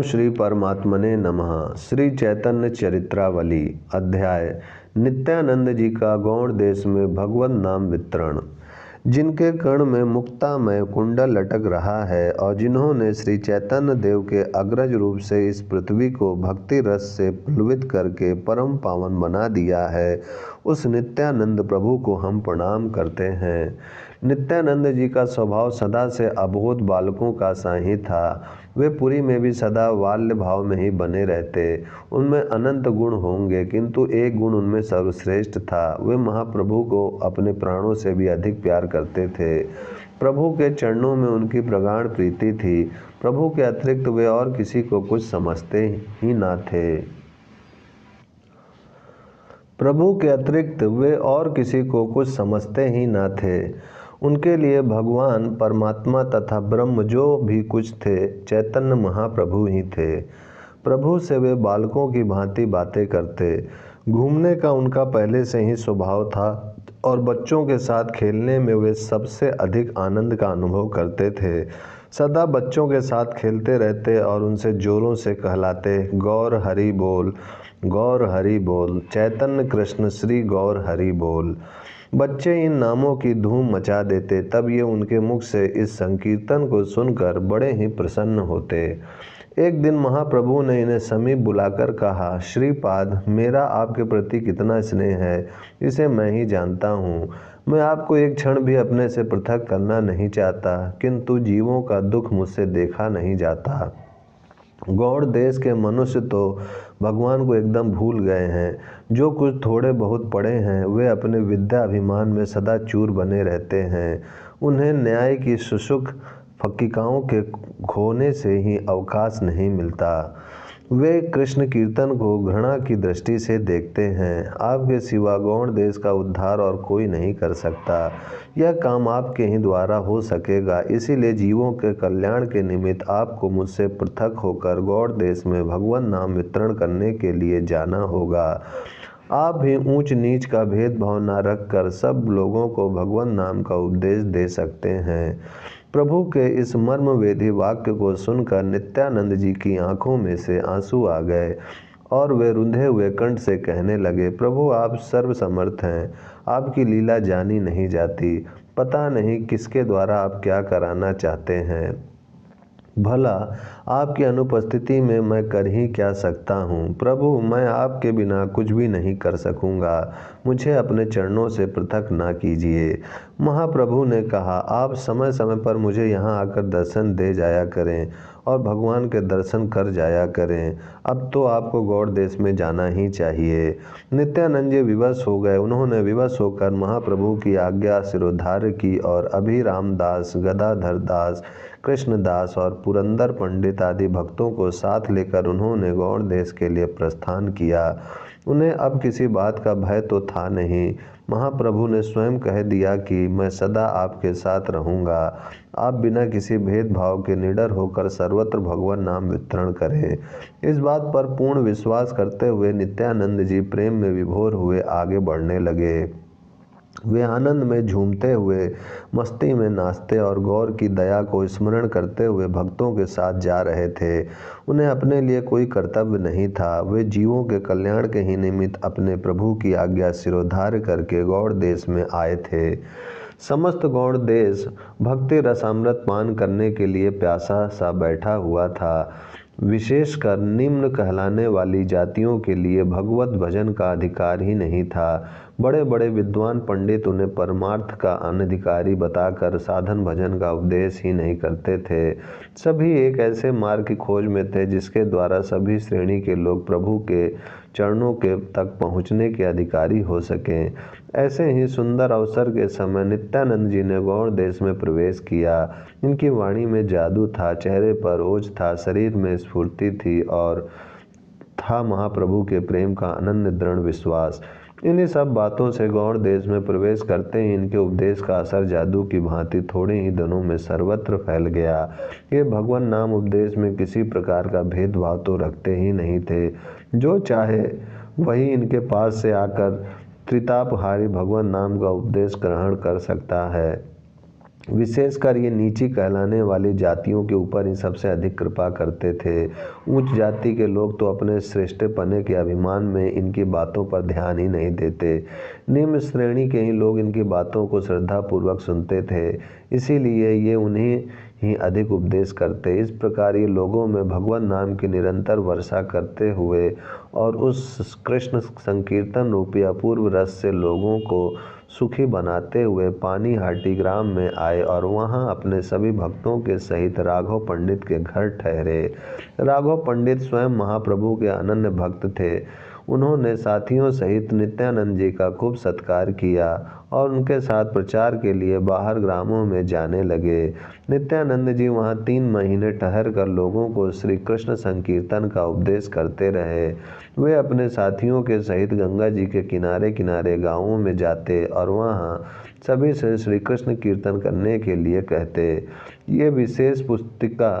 श्री परमात्मने नमः। श्री चैतन्य चरित्रावली अध्याय नित्यानंद जी का गौड़ देश में भगवत नाम वितरण। जिनके कर्ण में मुक्तामय कुंडल लटक रहा है और जिन्होंने श्री चैतन्य देव के अग्रज रूप से इस पृथ्वी को भक्ति रस से प्लवित करके परम पावन बना दिया है, उस नित्यानंद प्रभु को हम प्रणाम करते हैं। नित्यानंद जी का स्वभाव सदा से अबोध बालकों का सा ही था। वे पुरी में भी सदा बाल्य भाव में ही बने रहते। उनमें अनंत गुण होंगे, किंतु एक गुण उनमें सर्वश्रेष्ठ था। वे महाप्रभु को अपने प्राणों से भी अधिक प्यार करते थे। प्रभु के चरणों में उनकी प्रगाढ़ प्रीति थी। प्रभु के अतिरिक्त वे और किसी को कुछ समझते ही ना थे। प्रभु के अतिरिक्त वे और किसी को कुछ समझते ही ना थे। उनके लिए भगवान परमात्मा तथा ब्रह्म जो भी कुछ थे, चैतन्य महाप्रभु ही थे। प्रभु से वे बालकों की भांति बातें करते। घूमने का उनका पहले से ही स्वभाव था और बच्चों के साथ खेलने में वे सबसे अधिक आनंद का अनुभव करते थे। सदा बच्चों के साथ खेलते रहते और उनसे जोरों से कहलाते, गौर हरि बोल, गौर हरि बोल, चैतन्य कृष्ण श्री गौर हरि बोल। बच्चे इन नामों की धूम मचा देते। तब ये उनके मुख से इस संकीर्तन को सुनकर बड़े ही प्रसन्न होते। एक दिन महाप्रभु ने इन्हें समीप बुलाकर कहा, श्रीपाद, मेरा आपके प्रति कितना स्नेह है, इसे मैं ही जानता हूँ। मैं आपको एक क्षण भी अपने से पृथक करना नहीं चाहता, किंतु जीवों का दुख मुझसे देखा नहीं जाता। गौड़ देश के मनुष्य तो भगवान को एकदम भूल गए हैं। जो कुछ थोड़े बहुत पढ़े हैं, वे अपने विद्या अभिमान में सदा चूर बने रहते हैं। उन्हें न्याय की शुष्क फकीकाओं के खोने से ही अवकाश नहीं मिलता। वे कृष्ण कीर्तन को घृणा की दृष्टि से देखते हैं। आपके सिवा गौड़ देश का उद्धार और कोई नहीं कर सकता। यह काम आपके ही द्वारा हो सकेगा। इसीलिए जीवों के कल्याण के निमित्त आपको मुझसे पृथक होकर गौड़ देश में भगवान नाम वितरण करने के लिए जाना होगा। आप भी ऊंच नीच का भेदभाव न रखकर सब लोगों को भगवान नाम का उपदेश दे सकते हैं। प्रभु के इस मर्मवेदी वाक्य को सुनकर नित्यानंद जी की आंखों में से आंसू आ गए और वे रुंधे हुए कंठ से कहने लगे, प्रभु आप सर्वसमर्थ हैं, आपकी लीला जानी नहीं जाती। पता नहीं किसके द्वारा आप क्या कराना चाहते हैं। भला आपकी अनुपस्थिति में मैं कर ही क्या सकता हूँ। प्रभु, मैं आपके बिना कुछ भी नहीं कर सकूँगा। मुझे अपने चरणों से पृथक ना कीजिए। महाप्रभु ने कहा, आप समय समय पर मुझे यहाँ आकर दर्शन दे जाया करें और भगवान के दर्शन कर जाया करें। अब तो आपको गौड़ देश में जाना ही चाहिए। नित्यानंद जी विवश हो गए। उन्होंने विवश होकर महाप्रभु की आज्ञा शिरोधार्य की और अभिराम दास, गदाधर दास, कृष्णदास और पुरंदर पंडित आदि भक्तों को साथ लेकर उन्होंने गौड़ देश के लिए प्रस्थान किया। उन्हें अब किसी बात का भय तो था नहीं। महाप्रभु ने स्वयं कह दिया कि मैं सदा आपके साथ रहूँगा। आप बिना किसी भेदभाव के निडर होकर सर्वत्र भगवान नाम वितरण करें। इस बात पर पूर्ण विश्वास करते हुए नित्यानंद जी प्रेम में विभोर हुए आगे बढ़ने लगे। वे आनंद में झूमते हुए, मस्ती में नाचते और गौर की दया को स्मरण करते हुए भक्तों के साथ जा रहे थे। उन्हें अपने लिए कोई कर्तव्य नहीं था। वे जीवों के कल्याण के ही निमित्त अपने प्रभु की आज्ञा शिरोधार्य करके गौड़ देश में आए थे। समस्त गौड़ देश भक्ति रसामृत पान करने के लिए प्यासा सा बैठा हुआ था। विशेषकर निम्न कहलाने वाली जातियों के लिए भगवत भजन का अधिकार ही नहीं था। बड़े बड़े विद्वान पंडित उन्हें परमार्थ का अनधिकारी बताकर साधन भजन का उपदेश ही नहीं करते थे। सभी एक ऐसे मार्ग की खोज में थे जिसके द्वारा सभी श्रेणी के लोग प्रभु के चरणों के तक पहुँचने के अधिकारी हो सकें। ऐसे ही सुंदर अवसर के समय नित्यानंद जी ने गौड़ देश में प्रवेश किया। इनकी वाणी में जादू था, चेहरे पर ओज था, शरीर में स्फूर्ति थी और था महाप्रभु के प्रेम का अनन्य दृढ़ विश्वास। इन्हीं सब बातों से गौड़ देश में प्रवेश करते ही इनके उपदेश का असर जादू की भांति थोड़े ही दिनों में सर्वत्र फैल गया। ये भगवान नाम उपदेश में किसी प्रकार का भेदभाव तो रखते ही नहीं थे। जो चाहे वही इनके पास से आकर त्रितापहारी भगवान नाम का उपदेश ग्रहण कर सकता है। विशेषकर ये नीची कहलाने वाली जातियों के ऊपर ही सबसे अधिक कृपा करते थे। उच्च जाति के लोग तो अपने श्रेष्ठपने के अभिमान में इनकी बातों पर ध्यान ही नहीं देते। निम्न श्रेणी के ही लोग इनकी बातों को श्रद्धापूर्वक सुनते थे, इसीलिए ये उन्हें ही अधिक उपदेश करते। इस प्रकार ये लोगों में भगवान नाम की निरंतर वर्षा करते हुए और उस कृष्ण संकीर्तन रूपी अपूर्व रस से लोगों को सुखी बनाते हुए पानीहाटी ग्राम में आए और वहां अपने सभी भक्तों के सहित राघव पंडित के घर ठहरे। राघव पंडित स्वयं महाप्रभु के अनन्य भक्त थे। उन्होंने साथियों सहित नित्यानंद जी का खूब सत्कार किया और उनके साथ प्रचार के लिए बाहर ग्रामों में जाने लगे। नित्यानंद जी वहां 3 महीने ठहर कर लोगों को श्री कृष्ण संकीर्तन का उपदेश करते रहे। वे अपने साथियों के सहित गंगा जी के किनारे किनारे गांवों में जाते और वहां सभी से श्री कृष्ण कीर्तन करने के लिए कहते। ये विशेष पुस्तिका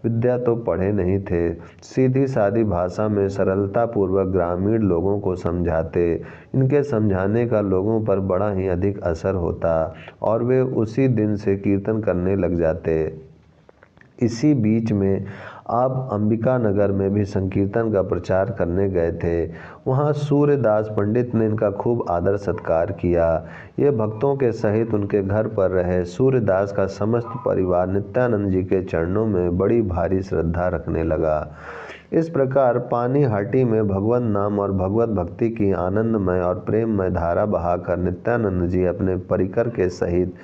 विद्या तो पढ़े नहीं थे, सीधी सादी भाषा में सरलता पूर्वक ग्रामीण लोगों को समझाते। इनके समझाने का लोगों पर बड़ा ही अधिक असर होता और वे उसी दिन से कीर्तन करने लग जाते। इसी बीच में आप अंबिका नगर में भी संकीर्तन का प्रचार करने गए थे। वहाँ सूर्यदास पंडित ने इनका खूब आदर सत्कार किया। ये भक्तों के सहित उनके घर पर रहे। सूर्यदास का समस्त परिवार नित्यानंद जी के चरणों में बड़ी भारी श्रद्धा रखने लगा। इस प्रकार पानीहाटी में भगवत नाम और भगवत भक्ति की आनंदमय और प्रेममय धारा बहाकर नित्यानंद जी अपने परिकर के सहित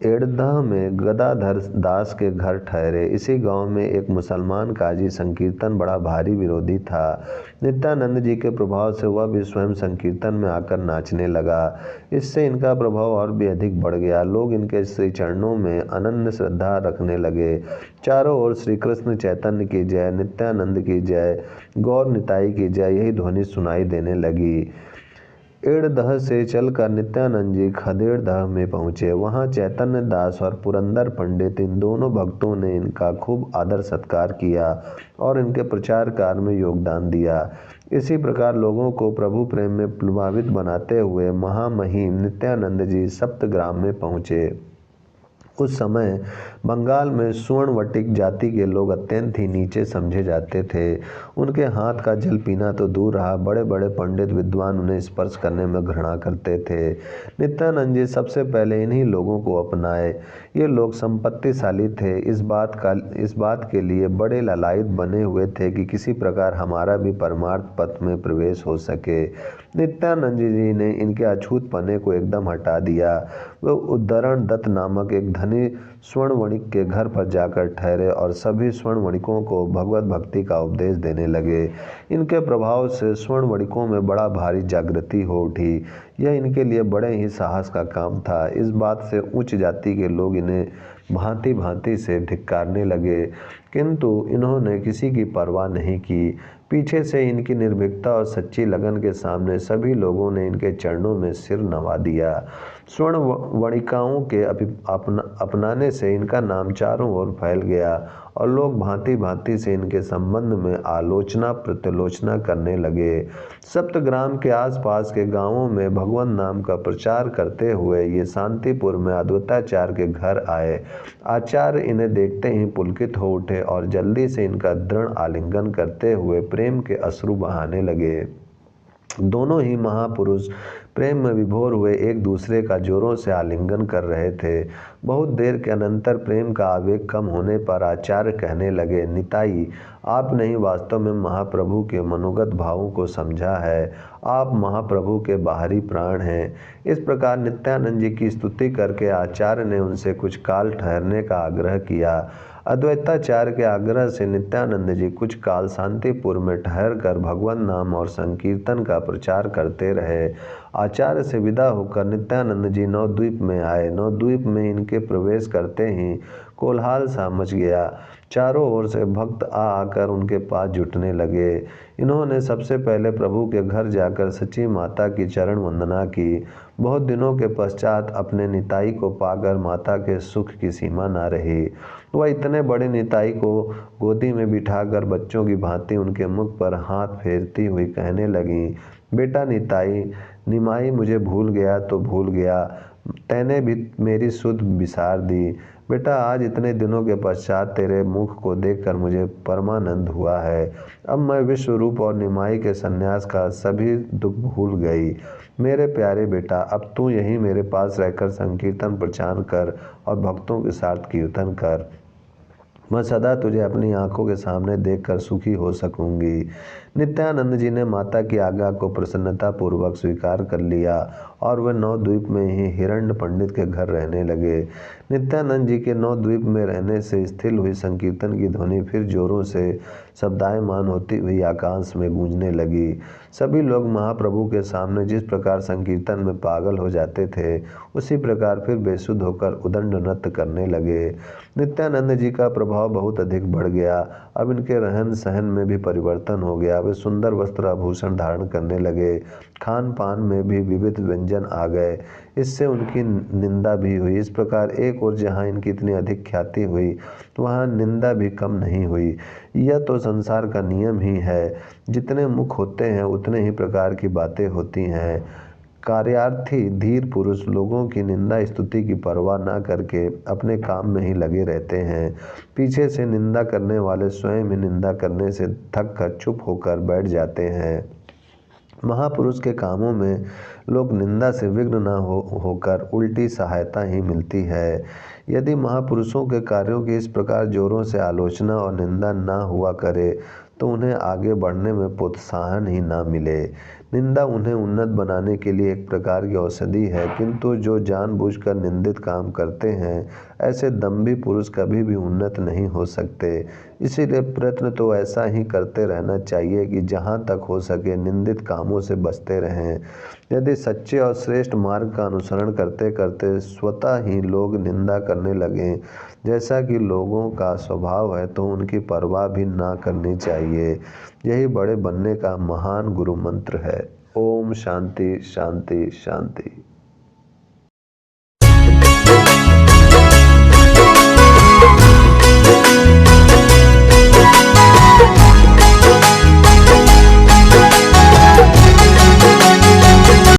एड़दह में गदाधर दास के घर ठहरे। इसी गांव में एक मुसलमान काजी संकीर्तन बड़ा भारी विरोधी था। नित्यानंद जी के प्रभाव से वह भी स्वयं संकीर्तन में आकर नाचने लगा। इससे इनका प्रभाव और भी अधिक बढ़ गया। लोग इनके श्री चरणों में अनन्य श्रद्धा रखने लगे। चारों ओर श्री कृष्ण चैतन्य की जय, नित्यानंद की जय, गौर निताई की जय, यही ध्वनि सुनाई देने लगी। एड़दह से चलकर नित्यानंद जी खदेड़दह में पहुँचे। वहाँ चैतन्य दास और पुरंदर पंडित इन दोनों भक्तों ने इनका खूब आदर सत्कार किया और इनके प्रचार कार्य में योगदान दिया। इसी प्रकार लोगों को प्रभु प्रेम में प्लुभावित बनाते हुए महामहिम नित्यानंद जी सप्तग्राम में पहुँचे। उस समय बंगाल में सुवर्णवटिक जाति के लोग अत्यंत ही नीचे समझे जाते थे। उनके हाथ का जल पीना तो दूर रहा, बड़े बड़े पंडित विद्वान उन्हें स्पर्श करने में घृणा करते थे। नित्यानंद जी सबसे पहले इन्हीं लोगों को अपनाए। ये लोग संपत्तिशाली थे, इस बात के लिए बड़े लालायित बने हुए थे कि किसी प्रकार हमारा भी परमार्थ पथ में प्रवेश हो सके। नित्यानंद जी ने इनके अछूत पने को एकदम हटा दिया। वे उद्धरण दत्त नामक एक धनी स्वर्ण वणिक के घर पर जाकर ठहरे और सभी स्वर्ण वणिकों को भगवत भक्ति का उपदेश देने लगे। इनके प्रभाव से स्वर्ण वणिकों में बड़ा भारी जागृति हो उठी। यह इनके लिए बड़े ही साहस का काम था। इस बात से उच्च जाति के लोग इन्हें भांति भांति से धिक्कारने लगे, किंतु इन्होंने किसी की परवाह नहीं की। पीछे से इनकी निर्भीकता और सच्ची लगन के सामने सभी लोगों ने इनके चरणों में सिर नवा दिया। स्वर्ण वणिकाओं के अपनाने से इनका नाम चारों ओर फैल गया और लोग भांति भांति से इनके संबंध में आलोचना प्रत्यालोचना करने लगे। सप्तग्राम के आसपास के गांवों में भगवान नाम का प्रचार करते हुए ये शांतिपुर में अद्वैताचार्य के घर आए। आचार्य इन्हें देखते ही पुलकित हो उठे और जल्दी से इनका दृढ़ आलिंगन करते हुए प्रेम के अश्रु बहाने लगे। दोनों ही महापुरुष प्रेम में विभोर हुए एक दूसरे का जोरों से आलिंगन कर रहे थे। बहुत देर के अनंतर प्रेम का आवेग कम होने पर आचार्य कहने लगे, निताई, आपने ही वास्तव में महाप्रभु के मनोगत भावों को समझा है। आप महाप्रभु के बाहरी प्राण हैं। इस प्रकार नित्यानंद जी की स्तुति करके आचार्य ने उनसे कुछ काल ठहरने का आग्रह किया। अद्वैताचार्य के आग्रह से नित्यानंद जी कुछ काल शांतिपुर में ठहरकर भगवान नाम और संकीर्तन का प्रचार करते रहे। आचार्य से विदा होकर नित्यानंद जी नवद्वीप में आए। नवद्वीप में इनके प्रवेश करते ही कोलाहल सा मच गया। चारों ओर से भक्त आकर उनके पास जुटने लगे। इन्होंने सबसे पहले प्रभु के घर जाकर सच्ची माता की चरण वंदना की। बहुत दिनों के पश्चात अपने निताई को पाकर माता के सुख की सीमा न रही। वह इतने बड़े निताई को गोदी में बिठाकर बच्चों की भांति उनके मुख पर हाथ फेरती हुई कहने लगी, बेटा निताई, निमाई मुझे भूल गया तो भूल गया, तैने भी मेरी सुध बिसार दी। बेटा, आज इतने दिनों के पश्चात तेरे मुख को देखकर मुझे परमानंद हुआ है। अब मैं विश्व रूप और निमाई के संन्यास का सभी दुख भूल गई। मेरे प्यारे बेटा, अब तू यहीं मेरे पास रहकर संकीर्तन प्रचार कर और भक्तों के साथ कीर्तन कर। मैं सदा तुझे अपनी आंखों के सामने देखकर सुखी हो सकूंगी। नित्यानंद जी ने माता की आज्ञा को प्रसन्नता पूर्वक स्वीकार कर लिया और वे नवद्वीप में ही हिरण्य पंडित के घर रहने लगे। नित्यानंद जी के नवद्वीप में रहने से स्थिर हुई संकीर्तन की ध्वनि फिर जोरों से शब्दायमान होती हुई आकाश में गूंजने लगी। सभी लोग महाप्रभु के सामने जिस प्रकार संकीर्तन में पागल हो जाते थे, उसी प्रकार फिर बेसुध होकर उदंड नृत्य करने लगे। नित्यानंद जी का प्रभाव बहुत अधिक बढ़ गया। अब इनके रहन सहन में भी परिवर्तन हो गया। वे सुंदर वस्त्र आभूषण धारण करने लगे। खान पान में भी विविध व्यंजन आ गए। इससे उनकी निंदा भी हुई। इस प्रकार एक और जहाँ इनकी इतनी अधिक ख्याति हुई, वहाँ निंदा भी कम नहीं हुई। यह तो संसार का नियम ही है। जितने मुख होते हैं उतने ही प्रकार की बातें होती हैं। कार्यार्थी धीर पुरुष लोगों की निंदा स्तुति की परवाह न करके अपने काम में ही लगे रहते हैं। पीछे से निंदा करने वाले स्वयं ही निंदा करने से थक कर चुप होकर बैठ जाते हैं। महापुरुष के कामों में लोग निंदा से विघ्न न होकर उल्टी सहायता ही मिलती है। यदि महापुरुषों के कार्यों की इस प्रकार जोरों से आलोचना और निंदा न हुआ करे तो उन्हें आगे बढ़ने में प्रोत्साहन ही ना मिले। निंदा उन्हें उन्नत बनाने के लिए एक प्रकार की औषधि है, किंतु जो जानबूझकर निंदित काम करते हैं, ऐसे दम्भी पुरुष कभी भी उन्नत नहीं हो सकते। इसीलिए प्रयत्न तो ऐसा ही करते रहना चाहिए कि जहाँ तक हो सके निंदित कामों से बचते रहें। यदि सच्चे और श्रेष्ठ मार्ग का अनुसरण करते करते स्वतः ही लोग निंदा करने लगें, जैसा कि लोगों का स्वभाव है, तो उनकी परवाह भी ना करनी चाहिए। यही बड़े बनने का महान गुरु मंत्र है। ओम शांति शांति शांति।